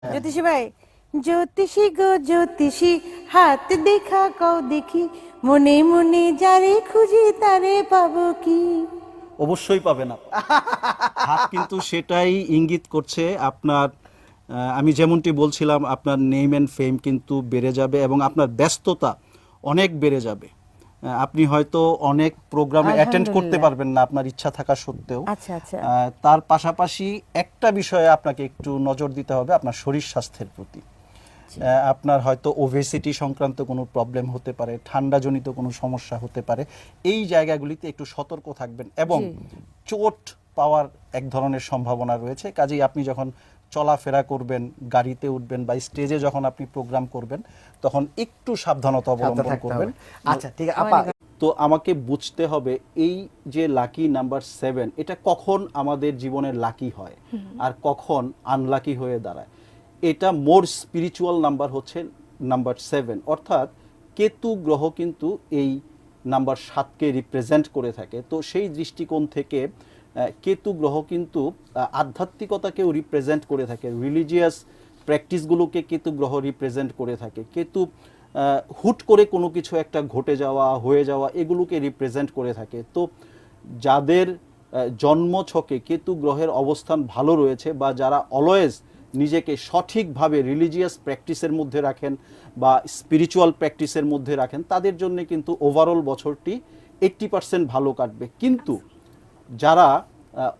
হ্যাঁ। জ্যোতিষী ভাই, জ্যোতিষী গো জ্যোতিষী, হাত দেখা কও দেখি, মনে মনে যারে খুঁজি তারে পাবো কি? অবশ্যই পাবেন আপনি। হাত কিন্তু সেটাই ইঙ্গিত করছে আপনার, আমি যেমনটি বলছিলাম, আপনার নেম অ্যান্ড ফেম কিন্তু বেড়ে যাবে এবং আপনার ব্যস্ততা অনেক বেড়ে যাবে। আপনি হয়তো অনেক প্রোগ্রামে অ্যাটেন্ড করতে আলহামদুলিল্লাহ। পারবেন না আপনার ইচ্ছা থাকা সত্ত্বেও। আচ্ছা আচ্ছা। তার পাশাপাশি একটা বিষয়ে আপনাকে একটু নজর দিতে হবে আপনার শরীর স্বাস্থ্যের প্রতি। আপনার হয়তো ওবেসিটি সংক্রান্ত কোনো প্রবলেম হতে পারে, ঠান্ডাজনিত কোনো সমস্যা হতে পারে। এই জায়গাগুলিতে একটু সতর্ক থাকবেন এবং জি। চোট পাওয়ার এক ধরনের সম্ভাবনা রয়েছে। কাজেই আপনি যখন চলাফেরা করবেন, গাড়িতে উঠবেন বা স্টেজে যখন আপনি প্রোগ্রাম করবেন, তখন একটু সাবধানতা সাবধান অবলম্বন থাকতে করবেন। হবে। আচ্ছা ঠিক আছে আপা, তো আমাকে বুঝতে হবে এই যে লাকি নাম্বার 7, এটা কখন আমাদের জীবনের লাকি হয় আর কখন আনলাকি হয়ে দাঁড়ায়। এটা মোর স্পিরিচুয়াল নাম্বার হচ্ছে নাম্বার 7, অর্থাৎ কেতু গ্রহ কিন্তু এই নাম্বার 7কে রিপ্রেজেন্ট করে থাকে। তো সেই দৃষ্টিকোণ থেকে কেতু গ্রহ কিন্তু আধ্যাত্মিকতাকেও রিপ্রেজেন্ট করে থাকে, রিলিজিয়াস প্র্যাকটিসগুলোকে কেতু গ্রহ রিপ্রেজেন্ট করে থাকে। কেতু হুট করে কোনো কিছু একটা ঘটে যাওয়া, হয়ে যাওয়া, এগুলোকে রিপ্রেজেন্ট করে থাকে। তো যাদের জন্ম ছকে কেতু গ্রহের অবস্থান ভালো রয়েছে বা যারা অলওয়েজ নিজেকে সঠিকভাবে রিলিজিয়াস প্র্যাকটিসের মধ্যে রাখেন বা স্পিরিচুয়াল প্র্যাকটিসের মধ্যে রাখেন, তাদের জন্য কিন্তু ওভারঅল বছরটি 80% ভালো কাটবে। কিন্তু যারা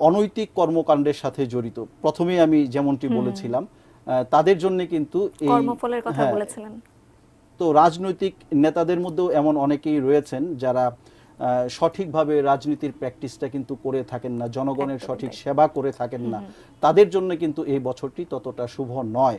অনৈতিক কর্মকাণ্ডের সাথে জড়িত, প্রথমেই আমি যেমনটি বলেছিলাম, তাদের জন্য কিন্তু এই কর্মফলের কথা বলেছিলেন। তো রাজনৈতিক নেতাদের মধ্যেও এমন অনেকেই রয়েছেন যারা সঠিকভাবে রাজনীতির প্র্যাকটিসটা কিন্তু করে থাকেন না, জনগণের সঠিক সেবা করে থাকেন না। তাদের জন্য কিন্তু এই বছরটি ততটা শুভ নয়।